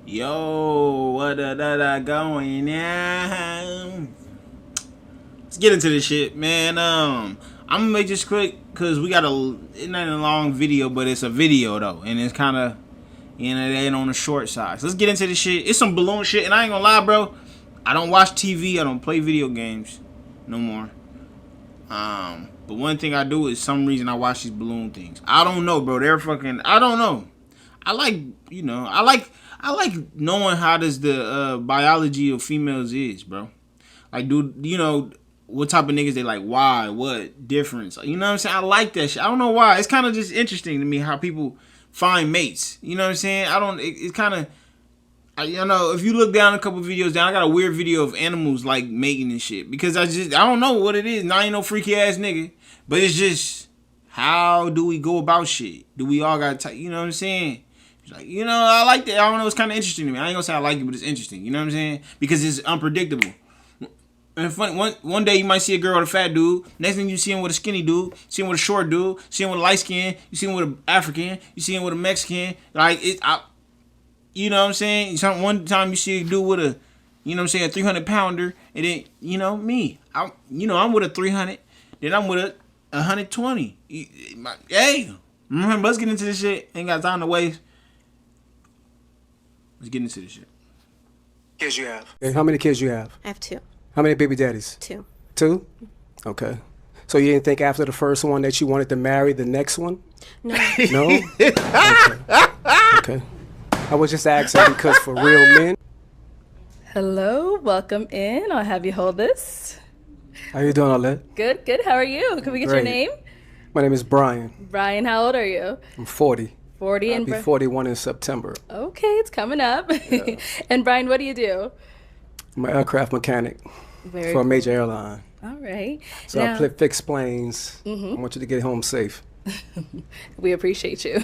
Yo, what da going on? Let's get into this shit, man. I'm gonna make this quick because we got it's not a long video, but it's a video though, and it's kind of, it ain't on the short side. So let's get into this shit. It's some balloon shit, and I ain't gonna lie, bro. I don't watch TV. I don't play video games no more. But one thing I do is some reason I watch these balloon things. I don't know, bro. They're fucking. I don't know. I like, I like knowing how does the biology of females is, bro. Like, dude, what type of niggas they like? Why? What difference? You know what I'm saying? I like that shit. I don't know why. It's kind of just interesting to me how people find mates. You know what I'm saying? I don't. It's kind of. If you look down a couple videos down, I got a weird video of animals like mating and shit because I don't know what it is. Now I ain't no freaky ass nigga, but it's just how do we go about shit? Do we all got you know what I'm saying? It's like, I like that. I don't know. It's kind of interesting to me. I ain't gonna say I like it, but it's interesting. You know what I'm saying? Because it's unpredictable. And funny, one day you might see a girl with a fat dude. Next thing you see him with a skinny dude. See him with a short dude. See him with a light skin. You see him with an African. You see him with a Mexican. Like you know what I'm saying? One time you see a dude with a, you know what I'm saying, a 300 pounder, and then me. I'm with a 300. Then I'm with a 120. Hey, remember, let's get into this shit. Ain't got time to waste. Let's get into this shit. Kids you have? Hey, how many kids you have? I have 2. How many baby daddies? 2. 2? Okay. So you didn't think after the first one that you wanted to marry the next one? No. No? Okay. I was just asking because for real men. Hello, welcome in. I'll have you hold this. How you doing, Alette? Good, good. How are you? Can we get your Great. name? My name is Brian. Brian, how old are you? I'm 40. 40 I'll and be 41 in September. Okay, it's coming up. Yeah. And Brian, what do you do? I'm an aircraft mechanic Very for a cool. major airline. All right. So Now, I fix planes. I want you to get home safe. we appreciate you.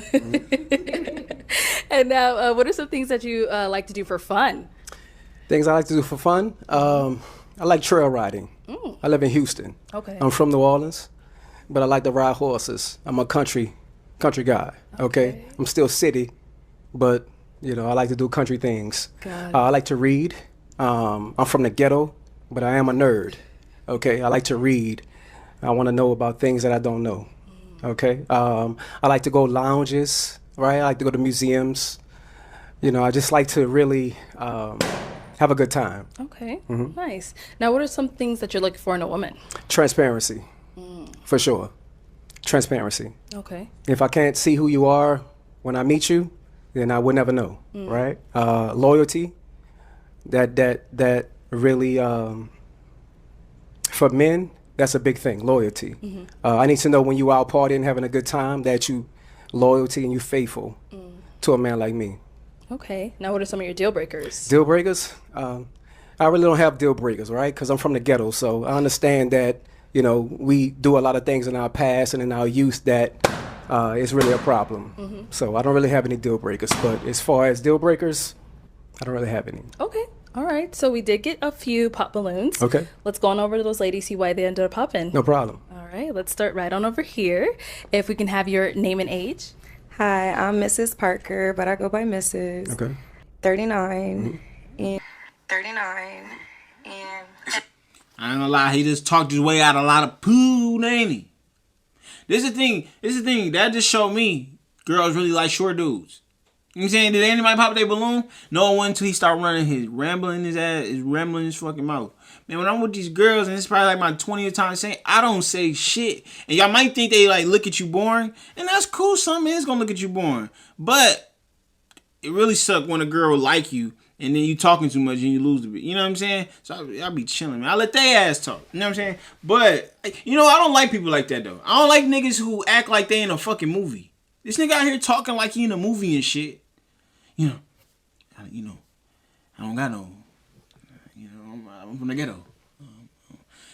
And now, what are some things that you like to do for fun? Things I like to do for fun. I like trail riding. I live in Houston. Okay. I'm from New Orleans, but I like to ride horses. I'm a country guy. Okay. I'm still city, but I like to do country things. Got it. I like to read. I'm from the ghetto, but I am a nerd. Okay. I like to read. I want to know about things that I don't know. Okay. I like to go lounges. Right. I like to go to museums. I just like to really have a good time. Okay, nice. Now, what are some things that you're looking for in a woman? Transparency, for sure. Transparency. Okay. If I can't see who you are when I meet you, then I would never know, right? Loyalty, that really, for men, that's a big thing, loyalty. I need to know when you out partying, having a good time, that you loyalty and you faithful to a man like me. Okay. Now, what are some of your deal breakers? Deal breakers? I really don't have deal breakers, right? Because I'm from the ghetto, so I understand that, we do a lot of things in our past and in our youth that is really a problem. So I don't really have any deal breakers. But as far as deal breakers, I don't really have any. Okay. All right. So we did get a few pop balloons. Okay. Let's go on over to those ladies, see why they ended up popping. No problem. All right. Let's start right on over here. If we can have your name and age. Hi, I'm Mrs. Parker, but I go by Mrs. Okay. 39. And 39. And I ain't gonna lie, he just talked his way out a lot of poo, ain't he? This is the thing. That just showed me girls really like short dudes. You know what I'm saying? Did anybody pop their balloon? No one until he start rambling his fucking mouth. Man, when I'm with these girls, and it's probably like my 20th time saying, I don't say shit. And y'all might think they like look at you boring. And that's cool, some is gonna look at you boring. But it really suck when a girl like you and then you talking too much and you lose a bit. You know what I'm saying? So I'll be chilling, man. I let they ass talk. You know what I'm saying? But, I don't like people like that, though. I don't like niggas who act like they in a fucking movie. This nigga out here talking like he in a movie and shit. I don't got no, I'm from the ghetto.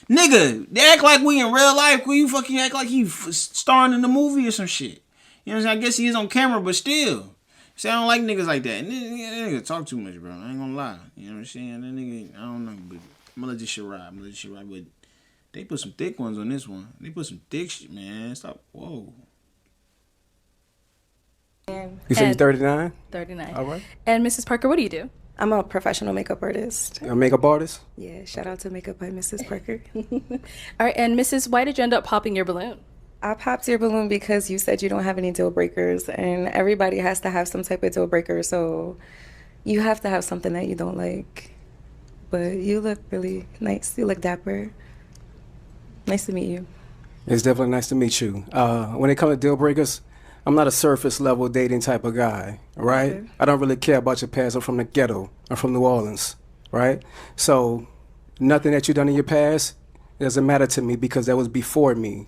Nigga, they act like we in real life. You fucking act like he starring in the movie or some shit. You know what I'm saying? I guess he is on camera, but still. See, I don't like niggas like that. That nigga talk too much, bro. I ain't gonna lie. You know what I'm saying? That nigga, I don't know, but I'm gonna let this shit ride. But they put some thick ones on this one. They put some thick shit, man. Stop. Whoa. You say you're And- 39? 39. All right. And Mrs. Parker, what do you do? I'm a professional makeup artist. A makeup artist? Yeah, shout out to Makeup by Mrs. Parker. All right, and Mrs., why did you end up popping your balloon? I popped your balloon because you said you don't have any deal breakers, and everybody has to have some type of deal breaker, so you have to have something that you don't like. But you look really nice. You look dapper. Nice to meet you. It's definitely nice to meet you. When it comes to deal breakers, I'm not a surface level dating type of guy, right? Okay. I don't really care about your past. I'm from the ghetto. I'm from New Orleans, right? So nothing that you done in your past doesn't matter to me because that was before me.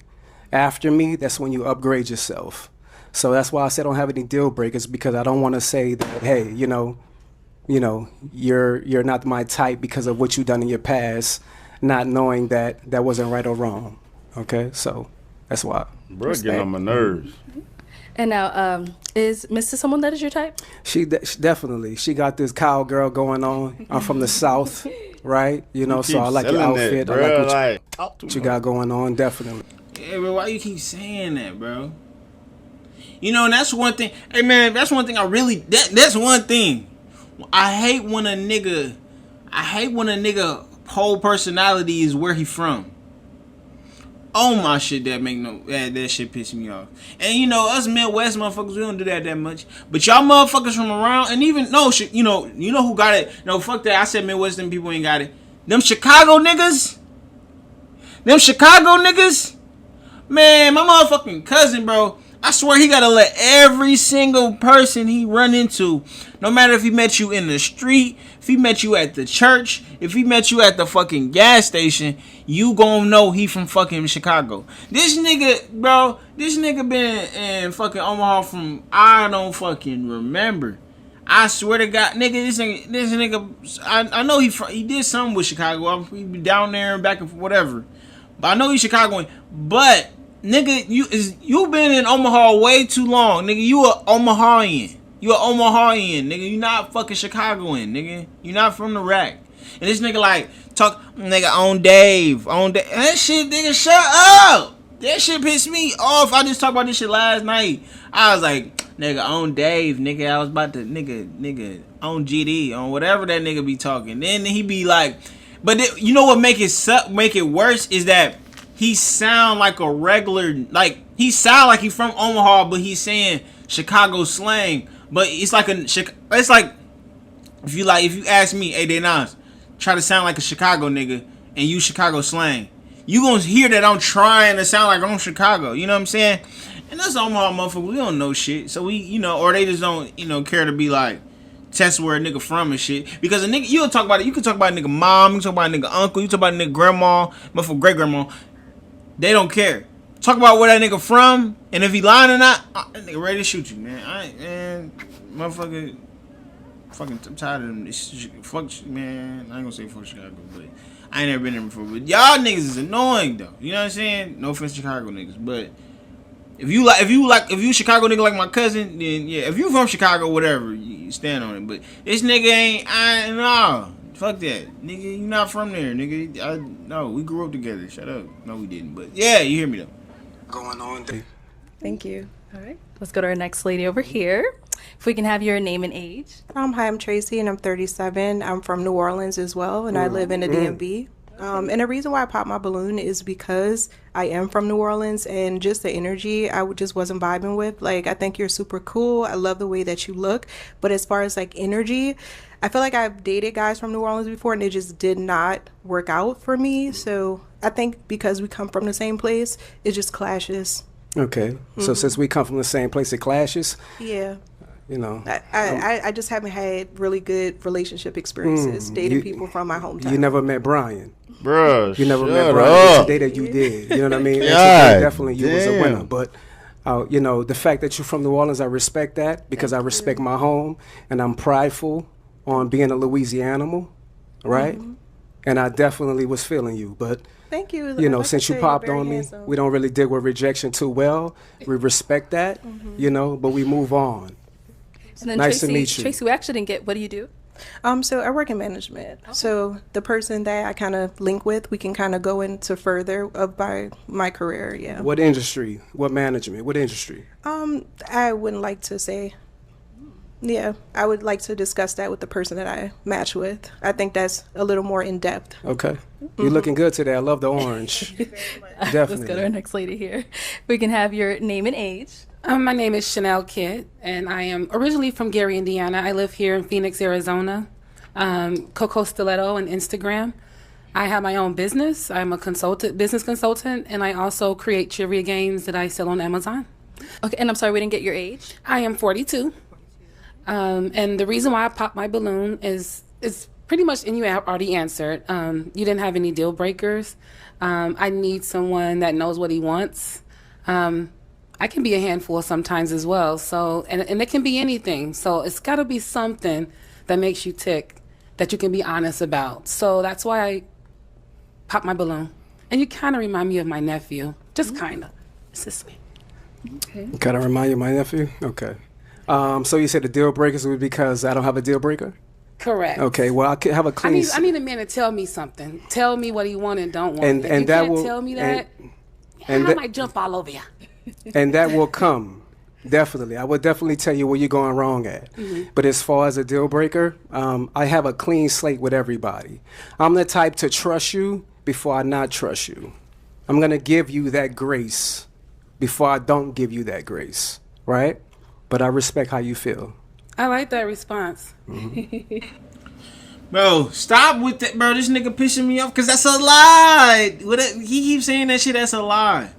After me, that's when you upgrade yourself. So that's why I said I don't have any deal breakers because I don't want to say that, hey, you're not my type because of what you done in your past, not knowing that that wasn't right or wrong. Okay, so that's why. Bro, getting on my nerves. And now, is Mrs. someone that is your type? She definitely. She got this cowgirl going on. I'm from the South, right? So I like your outfit. I like what you got going on, definitely. Yeah, bro, why you keep saying that, bro? And that's one thing. Hey, man, that's one thing that's one thing. I hate when a nigga whole personality is where he from. Oh my shit, that shit piss me off. And us Midwest motherfuckers, we don't do that much. But y'all motherfuckers from around, and even shit, you know who got it? No, fuck that. I said Midwestern people ain't got it. Them Chicago niggas. Man, my motherfucking cousin, bro. I swear he gotta let every single person he run into, no matter if he met you in the street, if he met you at the church, if he met you at the fucking gas station, you gon' know he from fucking Chicago. This nigga been in fucking Omaha from I don't fucking remember. I swear to God, nigga, this nigga, I know he did something with Chicago. He be down there and back and whatever. But I know he's Chicagoan. But nigga, you been in Omaha way too long, nigga. You a Omahayan. Nigga. You not fucking Chicagoan, nigga. You not from the rack. And this nigga talk, nigga, on Dave. That shit, nigga, shut up. That shit pissed me off. I just talked about this shit last night. I was like, nigga, on Dave, nigga. I was about to, nigga, on GD, on whatever that nigga be talking. Then he be like, but you know what make it worse is that he sound like a regular, he sound like he from Omaha, but he's saying Chicago slang. But it's like if you ask me, hey, Nas, try to sound like a Chicago nigga and use Chicago slang, you gonna hear that I'm trying to sound like I'm Chicago. You know what I'm saying? And that's Omaha motherfucker. We don't know shit, so we, or they just don't, care to be like test where a nigga from and shit. Because a nigga, you talk about it. You can talk about a nigga mom. You can talk about a nigga uncle. You can talk about a nigga grandma, motherfucker great grandma. They don't care. Talk about where that nigga from, and if he lying or not, that nigga ready to shoot you, man. Motherfucker, fucking, I'm tired of them. Fuck, man. I ain't gonna say fuck Chicago, but I ain't never been there before. But y'all niggas is annoying though. You know what I'm saying? No offense, to Chicago niggas, but if you Chicago nigga like my cousin, then yeah. If you from Chicago, whatever, you stand on it. But this nigga ain't. Nah. Fuck that. Nigga, you not from there, nigga. No, we grew up together. Shut up. No, we didn't. But yeah, you hear me though. Going on there. Thank you. All right, let's go to our next lady over here. If we can have your name and age. Hi, I'm Tracy, and I'm 37. I'm from New Orleans as well, and I live in the DMV. And the reason why I popped my balloon is because I am from New Orleans, and just the energy I just wasn't vibing with. I think you're super cool. I love the way that you look. But as far as energy, I feel like I've dated guys from New Orleans before, and it just did not work out for me. So I think because we come from the same place, it just clashes. Okay. So since we come from the same place, it clashes? Yeah. I just haven't had really good relationship experiences dating people from my hometown. You never met Brian. Bruh, you never met Brian. Up. It's the day that you did. You know what I mean? Today, definitely you was a winner. But the fact that you're from New Orleans, I respect that because I respect my home and I'm prideful on being a Louisianimal, right? And I definitely was feeling you. But thank you. Since you popped on me, we don't really deal with rejection too well. We respect that, but we move on. And then Nice Tracy, to meet you. Tracy, we actually didn't get, what do you do? So I work in management. So the person that I kind of link with, we can kind of go into further of my career. Yeah. What industry? What management? What industry? I wouldn't like to say. Yeah, I would like to discuss that with the person that I match with. I think that's a little more in depth. Okay. You're looking good today. I love the orange. Let's Definitely. go to our next lady here. We can have your name and age. My name is Chanel Kidd, and I am originally from Gary, Indiana. I live here in Phoenix, Arizona. Coco Stiletto on Instagram. I have my own business. I'm a business consultant, and I also create trivia games that I sell on Amazon. Okay, and I'm sorry, we didn't get your age. I am 42. And the reason why I popped my balloon is pretty much, and you have already answered. You didn't have any deal breakers. I need someone that knows what he wants. I can be a handful sometimes as well. So, and it can be anything. So it's got to be something that makes you tick, that you can be honest about. So that's why I popped my balloon. And you kind of remind me of my nephew. Just kind of. It's just me. Okay. Kind of remind you of my nephew? Okay. So you said the deal breakers would be because I don't have a deal breaker? Correct. Okay, well, I could have a clean... I need a man to tell me something. Tell me what he want and don't want. And If and you that can't will tell me that, and I that- might jump all over you. and that will come. Definitely. I will definitely tell you where you're going wrong at. But as far as a deal breaker, I have a clean slate with everybody. I'm the type to trust you before I not trust you. I'm going to give you that grace before I don't give you that grace, right? But I respect how you feel. I like that response. Bro, stop with that, bro. This nigga pissing me off because that's a lie. He keeps saying that shit. That's a lie.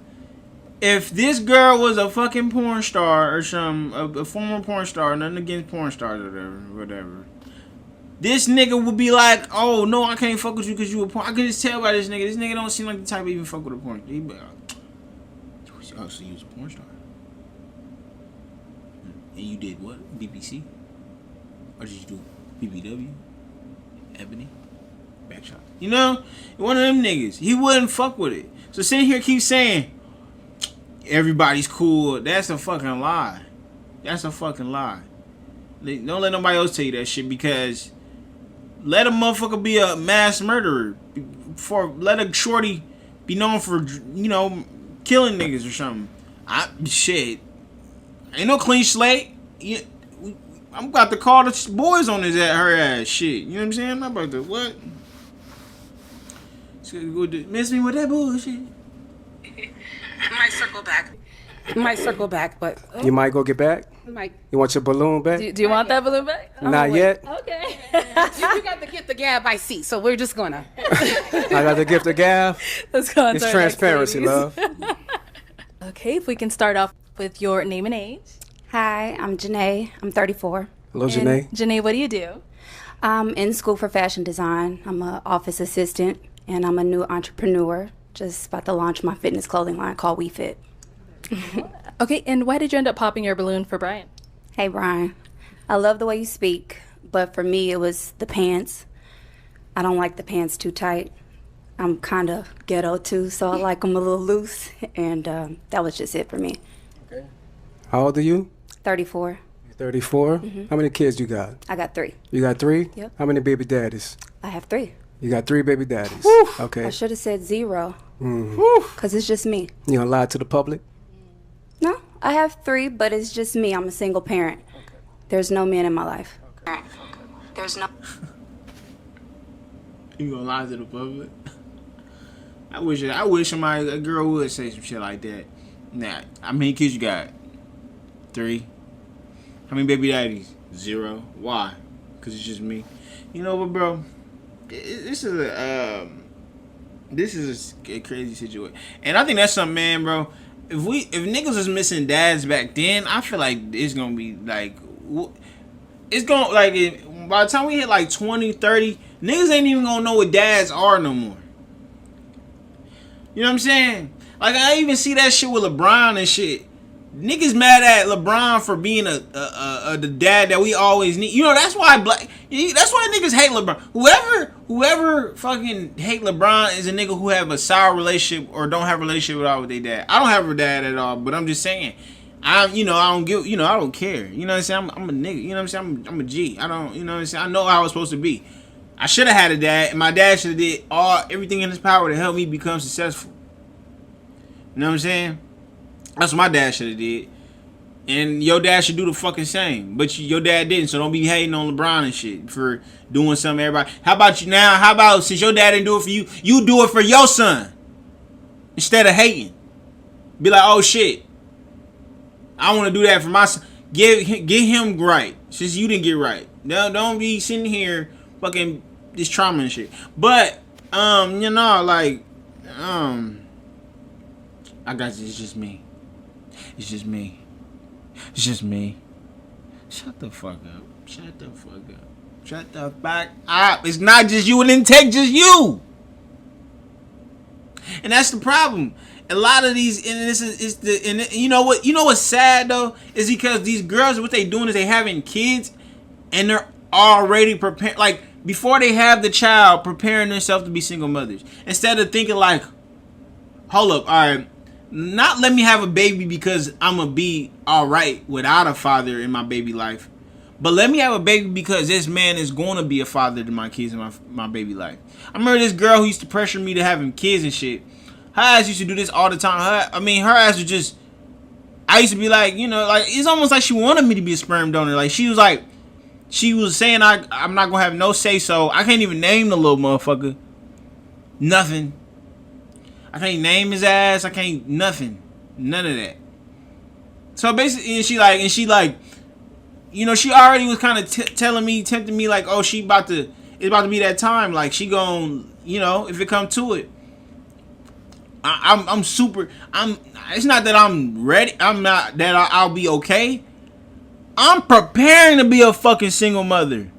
If this girl was a fucking porn star or a former porn star, nothing against porn stars or whatever, this nigga would be like, oh no, I can't fuck with you because you a porn. I can just tell by this nigga. This nigga don't seem like the type to even fuck with a porn. Oh, so you was a porn star. And you did what? BBC? Or did you do BBW? Ebony? Backshot? You know? One of them niggas. He wouldn't fuck with it. So sitting here keep saying, everybody's cool. That's a fucking lie. That's a fucking lie. Don't let nobody else tell you that shit because let a motherfucker be a mass murderer. Let a shorty be known for, killing niggas or something. Shit. Ain't no clean slate. I'm about to call the boys on her ass. Shit. You know what I'm saying? I'm not about to what? Miss me with that bullshit. Might circle back, but You might go get back? might. You want your balloon back? Do you want that balloon back? Not yet. Okay. You got to get the gab I see, so we're just gonna. I got the gift of gab. Let's go on It's to our next transparency, ladies. love. Okay, if we can start off with your name and age. Hi, I'm Janae. I'm 34. Hello, Janae. Janae, what do you do? I'm in school for fashion design. I'm an office assistant, and I'm a new entrepreneur. Just about to launch my fitness clothing line called WeFit. Okay, and why did you end up popping your balloon for Brian? Hey, Brian. I love the way you speak, but for me, it was the pants. I don't like the pants too tight. I'm kind of ghetto, too, so I like them a little loose, and that was just it for me. How old are you? 34. 34? How many kids you got? I got 3. You got 3? Yep. How many baby daddies? I have 3. You got 3 baby daddies. Okay. I should have said 0, because it's just me. You gonna lie to the public? No, I have 3, but it's just me. I'm a single parent. There's no man in my life. There's no. You gonna lie to the public? I wish a girl would say some shit like that. Nah, how many kids you got? 3. How many baby daddies? 0. Why? Cause it's just me. You know what, bro? This is a crazy situation, and I think that's something, man, bro. If niggas was missing dads back then, I feel like it's gonna be like, it's gonna like by the time we hit like 20, 30, niggas ain't even gonna know what dads are no more. You know what I'm saying? Like I even see that shit with LeBron and shit. Niggas mad at LeBron for being the dad that we always need. You know, that's why niggas hate LeBron. Whoever fucking hate LeBron is a nigga who have a sour relationship or don't have a relationship at all with their dad. I don't have a dad at all, but I'm just saying. I don't give, I don't care. You know what I'm saying? I'm a nigga. You know what I'm saying? I'm a G. I don't, you know what I'm saying? I know how I was supposed to be. I should have had a dad, and my dad should have did everything in his power to help me become successful. You know what I'm saying? That's what my dad should have did. And your dad should do the fucking same. But your dad didn't, so don't be hating on LeBron and shit for doing something everybody. How about you now? How about since your dad didn't do it for you, you do it for your son? Instead of hating. Be like, oh shit, I want to do that for my son. Get him right, since you didn't get right. Don't be sitting here fucking this trauma and shit. But, I got this. It's just me. It's just me. It's just me. Shut the fuck up. Shut the fuck up. Shut the fuck up. It's not just you. It didn't take just you. And that's the problem. A lot of these, you know what's sad though, is because these girls, what they doing is they having kids, and they're already prepared, like before they have the child, preparing themselves to be single mothers. Instead of thinking like, hold up, all right, not let me have a baby because I'm gonna be all right without a father in my baby life, but let me have a baby because this man is going to be a father to my kids in my baby life. I remember this girl who used to pressure me to having kids and shit. Her ass used to do this all the time. Her ass was just, I used to be like, like it's almost like she wanted me to be a sperm donor. Like she was saying I'm not gonna have no say so. I can't even name the little motherfucker. Nothing. I can't name his ass. I can't nothing. None of that. So basically, she already was kind of tempting me like, oh, it's about to be that time. Like she gon', if it come to it. It's not that I'm ready. I'm not that I'll be okay. I'm preparing to be a fucking single mother.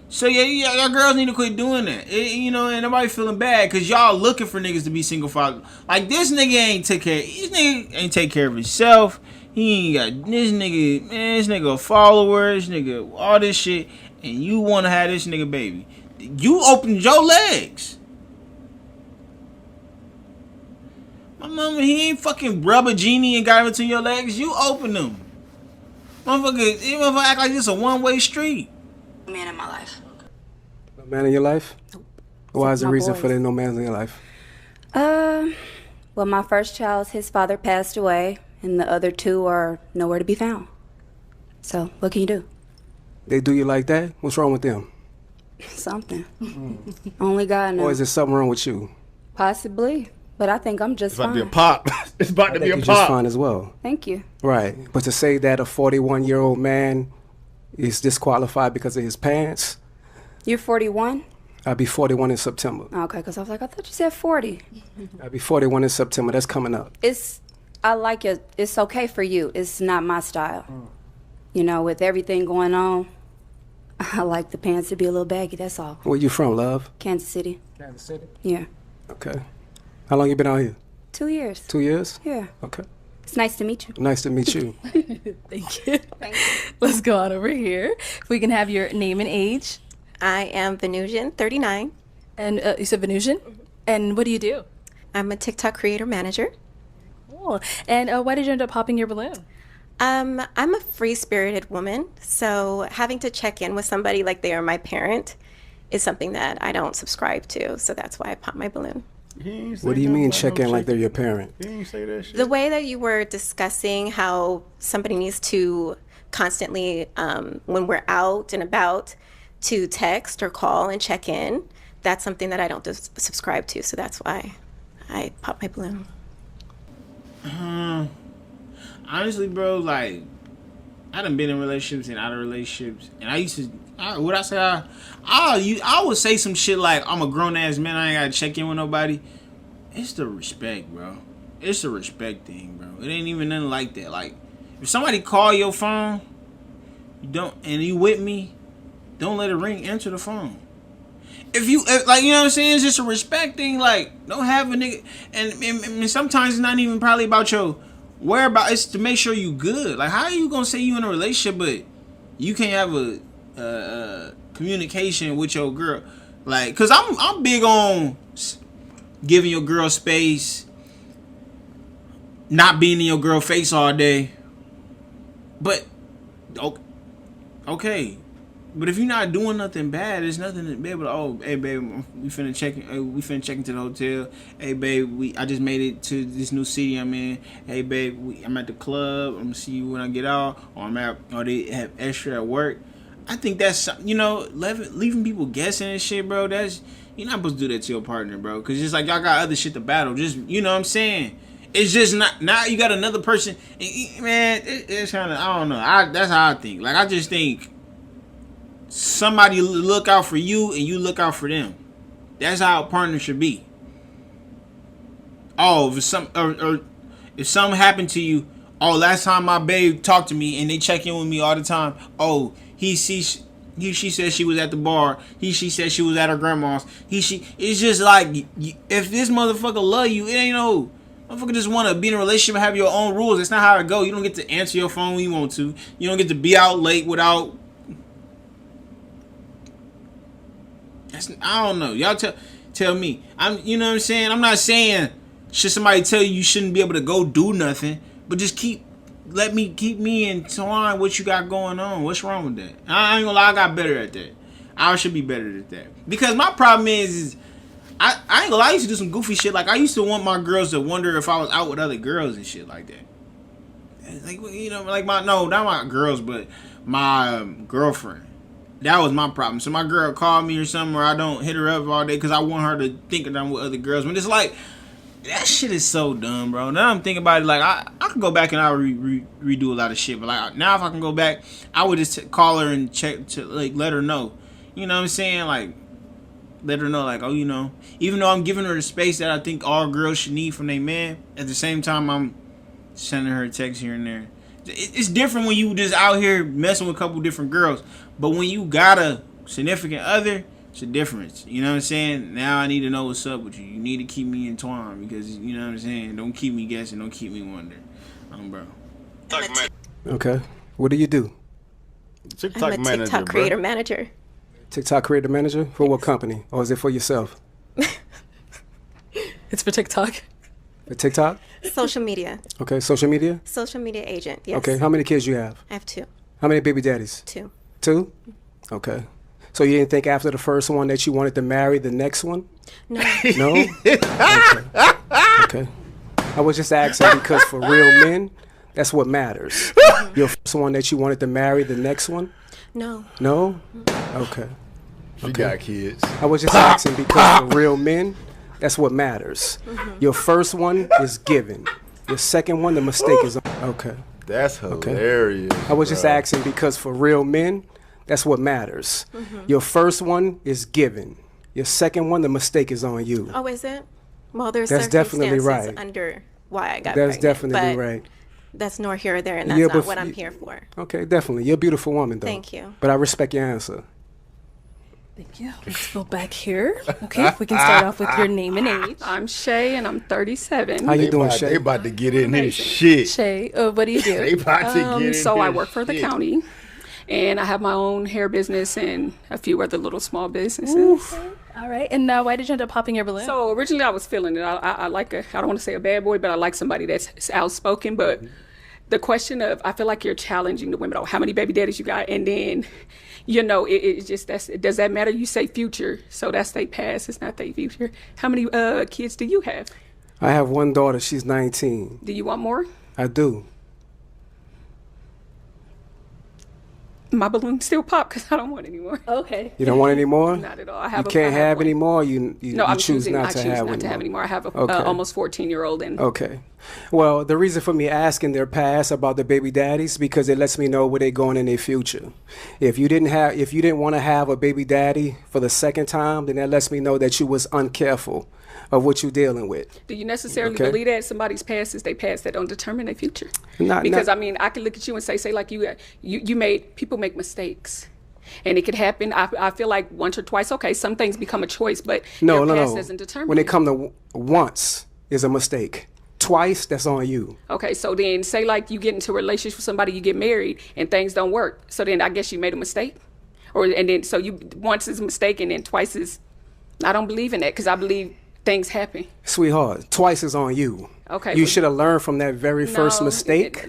So yeah, y'all girls need to quit doing that. And nobody feeling bad because y'all looking for niggas to be single fathers. Like this nigga ain't take care of himself. He ain't got this nigga, man. This nigga a follower. This nigga all this shit, and you want to have this nigga baby. You opened your legs. My mama, he ain't fucking rubber genie and got him between your legs. You open them. Motherfucker act like this a one-way street. Man in my life. No man in your life? Nope. Why is the My reason boys. for there no man in your life? Well, my first child, his father passed away, and the other two are nowhere to be found. So, what can you do? They do you like that? What's wrong with them? Something. Only God knows. Or is there something wrong with you? Possibly. But I think I'm just It's about fine. to be a pop. It's about to be a You're just pop. fine as well. Thank you. Right. But to say that a 41-year-old man is disqualified because of his pants, You're 41? I'll be 41 in September. Okay, because I was like, I thought you said 40. I'll be 41 in September. That's coming up. I like it. It's okay for you. It's not my style. With everything going on, I like the pants to be a little baggy, that's all. Where you from, love? Kansas City. Kansas City. Yeah. Okay. How long you been out here? 2 years. 2 years? Yeah. Okay. It's nice to meet you. Nice to meet you. Thank you. Let's go on over here. If we can have your name and age. I am Venusian, 39. And you said Venusian? And what do you do? I'm a TikTok creator manager. Cool. And why did you end up popping your balloon? I'm a free-spirited woman, so having to check in with somebody like they are my parent is something that I don't subscribe to, so that's why I pop my balloon. What do you mean check in like they're your parent? He ain't say that shit. The way that you were discussing how somebody needs to constantly, when we're out and about, to text or call and check in, that's something that I don't subscribe to, so that's why I pop my balloon. Honestly, bro, like, I done been in relationships and out of relationships, and I would say some shit like, I'm a grown-ass man, I ain't gotta check in with nobody. It's the respect, bro. It's the respect thing, bro. It ain't even nothing like that. Like, if somebody call your phone, and you with me, don't let it ring, answer the phone. If you know what I'm saying, it's just a respect thing. Like, don't have a nigga, and sometimes it's not even probably about your whereabouts. It's to make sure you good. Like, how are you gonna say you in a relationship but you can't have a communication with your girl? Like, cause I'm big on giving your girl space. not being in your girl face all day. But okay. But if you're not doing nothing bad, there's nothing to be able to. Oh, hey babe, we finna check into the hotel. Hey babe, I just made it to this new city I'm in. Hey babe, I'm at the club. I'm gonna see you when I get out. Or they have extra at work. I think that's, leaving people guessing and shit, bro. You're not supposed to do that to your partner, bro. Cause it's like y'all got other shit to battle. Just, you know what I'm saying? It's just not, now you got another person. Man, it's kind of, I don't know. That's how I think. Like, I just think somebody look out for you and you look out for them. That's how a partner should be. Oh, if something happened to you, last time my babe talked to me and they check in with me all the time. Oh, she said she was at the bar. She said she was at her grandma's. It's just like, if this motherfucker love you, it ain't no motherfucker just want to be in a relationship and have your own rules. That's not how it go. You don't get to answer your phone when you want to. You don't get to be out late without. I don't know. Y'all tell me. You know what I'm saying? I'm not saying should somebody tell you shouldn't be able to go do nothing, but just keep me in line what you got going on. What's wrong with that? I ain't gonna lie, I got better at that. I should be better at that. Because my problem is I ain't gonna lie, I used to do some goofy shit. Like, I used to want my girls to wonder if I was out with other girls and shit like that. Like, like not my girls, but my girlfriend. That was my problem. So my girl called me or something, or I don't hit her up all day because I want her to think that I'm with other girls. But it's like, that shit is so dumb, bro. Now I'm thinking about it, like, I could go back and I would redo a lot of shit. But like, now if I can go back, I would just call her and check to, like, let her know. You know what I'm saying? Like, let her know, like, oh, even though I'm giving her the space that I think all girls should need from their man, at the same time I'm sending her a text here and there. It's different when you just out here messing with a couple different girls. But when you got a significant other, it's a difference. You know what I'm saying? Now I need to know what's up with you. You need to keep me entwined because, you know what I'm saying? Don't keep me guessing. Don't keep me wondering. Bro. Okay. What do you do? I'm a TikTok creator manager. TikTok creator manager? For what company? Or is it for yourself? It's for TikTok. For TikTok? Social media. Okay, social media? Social media agent, yes. Okay, how many kids you have? I have 2. How many baby daddies? 2. 2? Okay. So you didn't think after the first one that you wanted to marry the next one? No. No? Okay. I was just asking because for real men, that's what matters. Your first one that you wanted to marry the next one? No. No? Okay. She got kids. I was just asking because for real men, that's what matters. Your first one is given. Your second one, the mistake is okay. That's hilarious. I was just asking because for real men, that's what matters. Your first one is given. Your second one, the mistake is on you. Oh, is it? Well, there's that's definitely right. Under why I got that's pregnant. Definitely right. That's nor here or there, and that's not what I'm here for. Okay, definitely. You're a beautiful woman, though. Thank you. But I respect your answer. Thank you. Let's go back here. Okay, we can start off with your name and age. I'm Shay, and I'm 37. How you doing, Shay? They about to get in this shit. Shay, what do you do? They about to get in So this I work for the county, and I have my own hair business and a few other little small businesses. Oof. All right, and now why did you end up popping your balloon? So originally I was feeling it. I like I don't want to say a bad boy, but I like somebody that's outspoken. But the question of, I feel like you're challenging the women. Oh, how many baby daddies you got? And then, it just, does that matter? You say future, so that's their past. It's not their future. How many kids do you have? I have one daughter. She's 19. Do you want more? I do. My balloon still pop because I don't want any more. Okay. You don't want any more? Not at all. You can't have any more? You choose not to have any more. I have a almost 14-year-old. Okay. Well, the reason for me asking their past about the baby daddies, because it lets me know where they're going in their future. If you didn't want to have a baby daddy for the second time, then that lets me know that you was uncareful of what you're dealing with. Do you necessarily believe that somebody's past is their past that don't determine their future? Because I mean, I can look at you and say like people make mistakes. And it could happen. I feel like once or twice, okay, some things become a choice, but your past doesn't determine. When it comes to once is a mistake. Twice, that's on you. Okay, so then say like you get into a relationship with somebody, you get married, and things don't work. So then I guess you made a mistake? So once is a mistake and then twice is, I don't believe in that, because I believe things happen. Sweetheart, twice is on you. Okay. You should have learned from that very first mistake.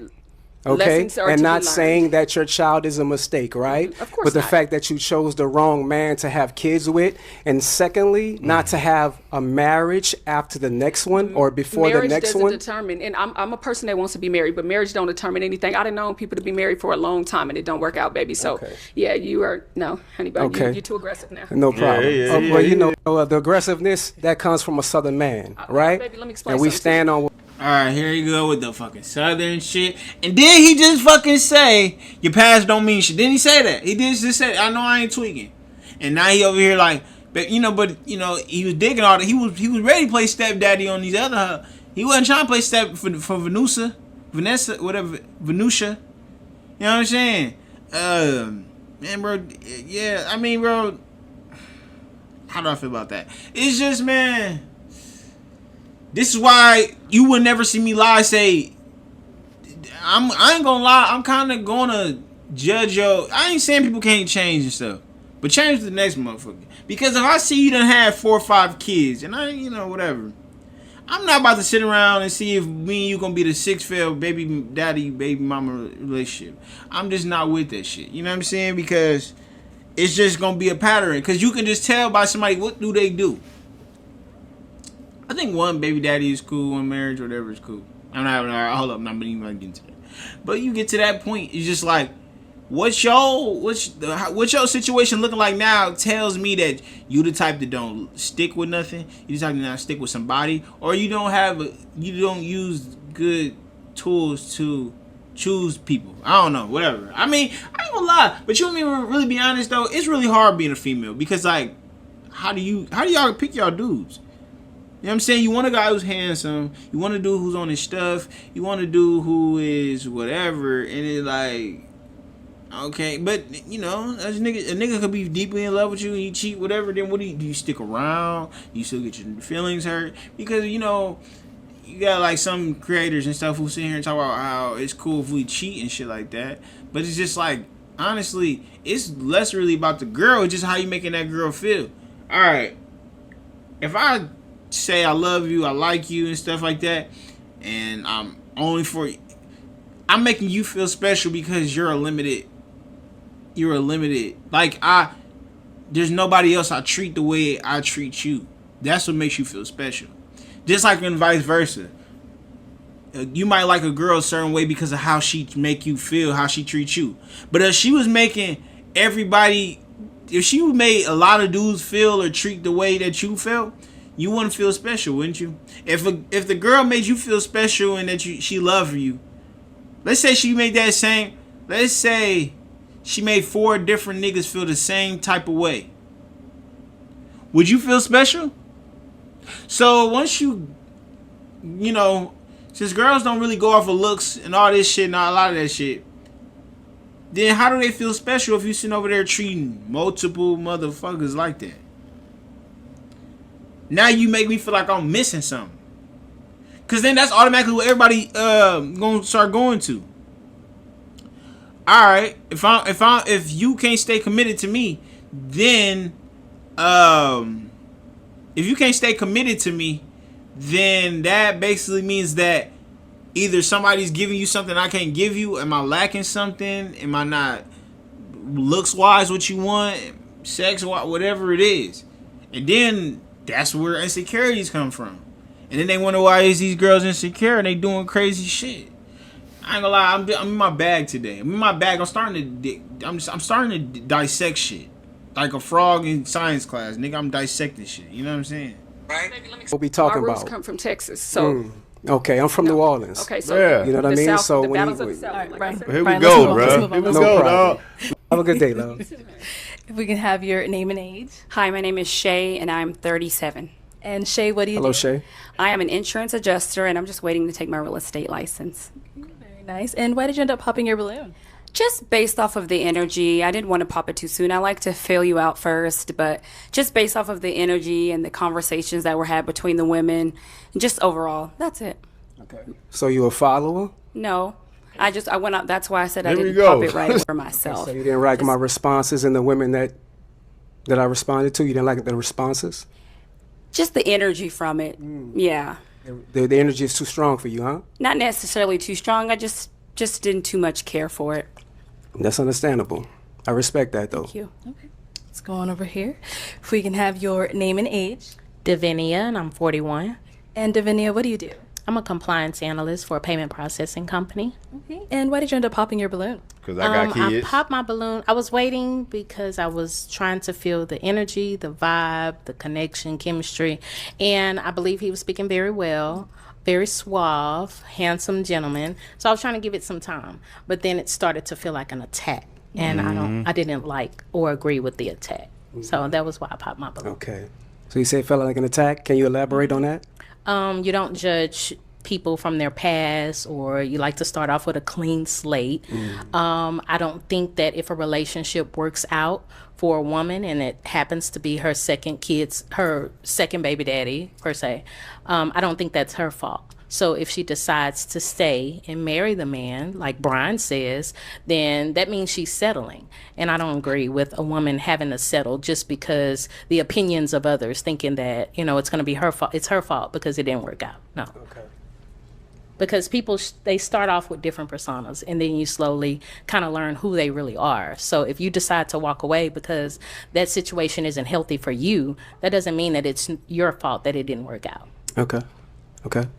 Okay, Lessons are and to be not learned. saying that your child is a mistake, right? Of course But the not. fact that you chose the wrong man to have kids with, and secondly, not to have a marriage after the next one or before Marriage the next doesn't one. determine, and I'm a person that wants to be married, but marriage don't determine anything. I done known people to be married for a long time and it don't work out, baby. So yeah, you are no, honey, but Okay. you're too aggressive now. No problem. yeah, Well, you know, the aggressiveness that comes from a Southern man, right? baby, let me explain And we something to stand on. All right, here you go with the fucking Southern shit. And then he just fucking say, your past don't mean shit. Didn't he say that? He did just say, I know I ain't tweaking. And now he over here like, but he was digging all that. He was ready to play stepdaddy on these other. He wasn't trying to play step for Vanessa, whatever, Venusia. You know what I'm saying? Man, bro, yeah, I mean, bro, how do I feel about that? It's just, man, this is why you will never see me lie. Say, I ain't gonna lie. I'm kind of gonna judge yo. I ain't saying people can't change and stuff, but change the next motherfucker. Because if I see you done have 4 or 5 kids, and whatever, I'm not about to sit around and see if me and you gonna be the 6th failed baby daddy, baby mama relationship. I'm just not with that shit. You know what I'm saying? Because it's just gonna be a pattern. Because you can just tell by somebody what do they do. I think one baby daddy is cool, one marriage, whatever is cool. Hold up, I'm not even gonna get into that. But you get to that point, it's just like, what's your situation looking like now tells me that you the type that don't stick with nothing, you the type that not stick with somebody, or you don't use good tools to choose people. I don't know, whatever. I mean, I ain't gonna lie, but you want me to really be honest though, it's really hard being a female because like, how do y'all pick y'all dudes? You know what I'm saying? You want a guy who's handsome. You want a dude who's on his stuff. You want a dude who is whatever. And it's like, okay, but a nigga could be deeply in love with you and you cheat, whatever. Then what do you stick around? You still get your feelings hurt because you got like some creators and stuff who sit here and talk about how it's cool if we cheat and shit like that. But it's just like, honestly, it's less really about the girl. It's just how you making that girl feel. All right, if I say I love you, I like you and stuff like that, and I'm making you feel special because you're a limited like there's nobody else I treat the way I treat you. That's what makes you feel special. Just like and vice versa. You might like a girl a certain way because of how she make you feel, how she treats you. But if she made a lot of dudes feel or treat the way that you felt, you wouldn't feel special, wouldn't you? If the girl made you feel special and that she loved you, let's say she made 4 different niggas feel the same type of way, would you feel special? So once since girls don't really go off of looks and all this shit, not a lot of that shit, then how do they feel special if you sitting over there treating multiple motherfuckers like that? Now you make me feel like I'm missing something. Cause then that's automatically what everybody gonna start going to. Alright, if you can't stay committed to me, then that basically means that either somebody's giving you something I can't give you. Am I lacking something? Am I not looks wise what you want? Sex wise, whatever it is. And then that's where insecurities come from. And then they wonder why is these girls insecure and they doing crazy shit. I ain't gonna lie, I'm in my bag today. I'm in my bag. I'm starting to dissect shit. Like a frog in science class. Nigga, I'm dissecting shit. You know what I'm saying? Right? What we talking My roots about? come from Texas, so. Okay, I'm from New Orleans. Okay, so you know what I mean? South, So the when battles of the South. Like I said. Here we go, bro. Here we go, dog. Have a good day, love. If we can have your name and age. Hi, my name is Shay, and I'm 37. And Shay, what do you do? Hello, Shay. I am an insurance adjuster, and I'm just waiting to take my real estate license. Very nice. And why did you end up popping your balloon? Just based off of the energy. I didn't want to pop it too soon. I like to feel you out first, but just based off of the energy and the conversations that were had between the women, and just overall, that's it. Okay. So you a follower? No. I went out. That's why I said I Here we didn't go. pop it right for myself. So you didn't like my responses and the women that I responded to? You didn't like the responses? just the energy from it. Yeah. The energy is too strong for you, huh? Not necessarily too strong. I just didn't too much care for it. That's understandable. I respect that, though. Thank you. Okay. Let's go on over here. If we can have your name and age. Davinia, and I'm 41. And Davinia, what do you do? I'm a compliance analyst for a payment processing company. Okay. And why did you end up popping your balloon? Because I got kids. I popped my balloon. I was waiting because I was trying to feel the energy, the vibe, the connection, chemistry. And I believe he was speaking very well, very suave, handsome gentleman. So I was trying to give it some time. But then it started to feel like an attack. And I didn't like or agree with the attack. So that was why I popped my balloon. Okay. So you say it felt like an attack. Can you elaborate on that? You don't judge people from their past, or you like to start off with a clean slate. I don't think that if a relationship works out for a woman and it happens to be her second baby daddy, per se, I don't think that's her fault. So if she decides to stay and marry the man, like Brian says, then that means she's settling. And I don't agree with a woman having to settle just because the opinions of others thinking that, it's going to be her fault. It's her fault because it didn't work out. No. Okay. Because people, they start off with different personas, and then you slowly kind of learn who they really are. So if you decide to walk away because that situation isn't healthy for you, that doesn't mean that it's your fault that it didn't work out. Okay.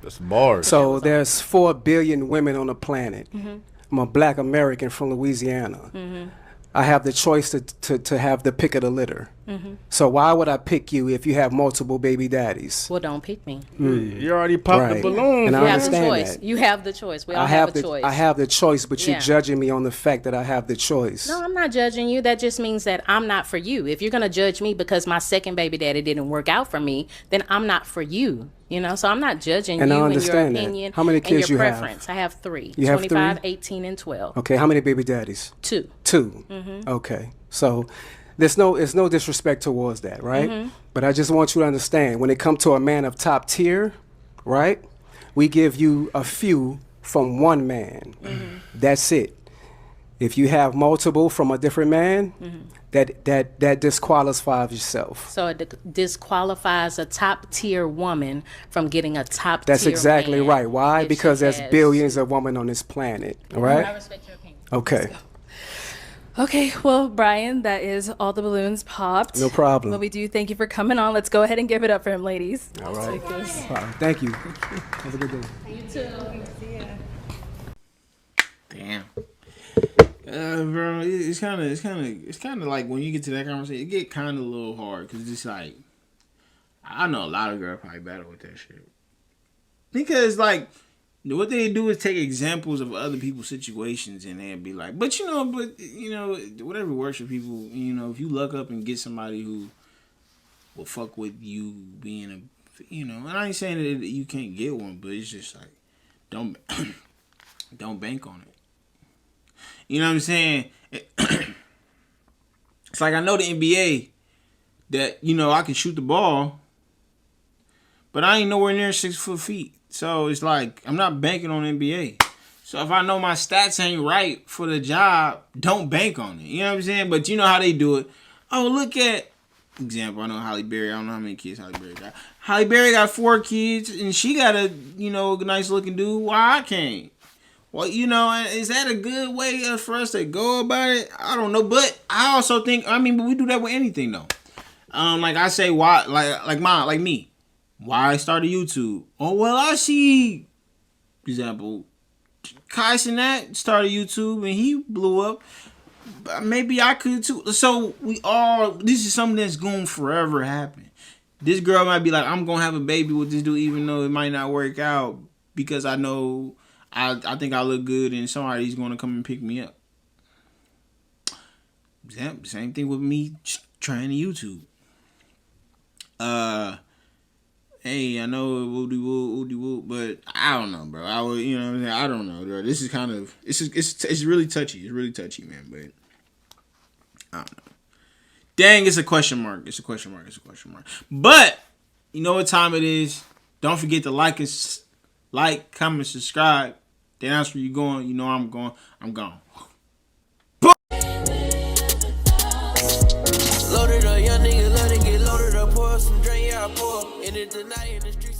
That's bars. So there's 4 billion women on the planet. I'm a black American from Louisiana. I have the choice to have the pick of the litter. So why would I pick you if you have multiple baby daddies? Well, don't pick me. You already popped the balloon. And you I have the understand choice. that. You have the choice. We all have a choice. I have the choice, but you're judging me on the fact that I have the choice. No, I'm not judging you. That just means that I'm not for you. If you're going to judge me because my second baby daddy didn't work out for me, then I'm not for you. So I'm not judging and you I and your understand opinion that. How many kids and your you preference. have? I have 3. You have 25, 3? 18, and 12. Okay, how many baby daddies? 2. 2. Okay, so there's no disrespect towards that, right? But I just want you to understand, when it comes to a man of top tier, right, we give you a few from one man. That's it. If you have multiple from a different man, that disqualifies yourself. So it disqualifies a top tier woman from getting a top That's tier exactly man right. Why? if Because she there's has- billions of women on this planet, all right? I respect your opinion. Okay. Okay, well, Brian, that is all the balloons popped. No problem. Well, we do thank you for coming on. Let's go ahead and give it up for him, ladies. All right. Take this. Thank you. Have a good day. You too. Damn. Bro, it's kind of like when you get to that conversation, it get kind of a little hard because it's like, I know a lot of girls probably battle with that shit because like what they do is take examples of other people's situations and then be like, but whatever works for people, if you luck up and get somebody who will fuck with you being a, and I ain't saying that you can't get one, but it's just like don't bank on it. You know what I'm saying? It's like I know the NBA that, I can shoot the ball, but I ain't nowhere near 6 feet. So it's like I'm not banking on NBA. So if I know my stats ain't right for the job, don't bank on it. You know what I'm saying? But you know how they do it. Oh, look at example. I know Halle Berry. I don't know how many kids Halle Berry got. Halle Berry got 4 kids, and she got a nice looking dude. Why I can't? Well, is that a good way for us to go about it? I don't know, but I also think, but we do that with anything though. Like I say, why, like me, why I started YouTube? Oh well, I see, example, Kai Cenat started YouTube and he blew up. Maybe I could too. So this is something that's going to forever happen. This girl might be like, I'm gonna have a baby with this dude, even though it might not work out because I know. I think I look good and somebody's going to come and pick me up. Same thing with me trying to YouTube. Hey, I know woody-woo, but I don't know, bro. I don't know, bro. This is kind of, it's really touchy. It's really touchy, man, but I don't know. Dang, it's a question mark. It's a question mark. But, you know what time it is? Don't forget to like, comment, subscribe. Then that's where you going. You know I'm going. I'm gone. Loaded up, young nigga, let it get loaded up. Pour some drink, yeah, I pour. Ended the night in the streets.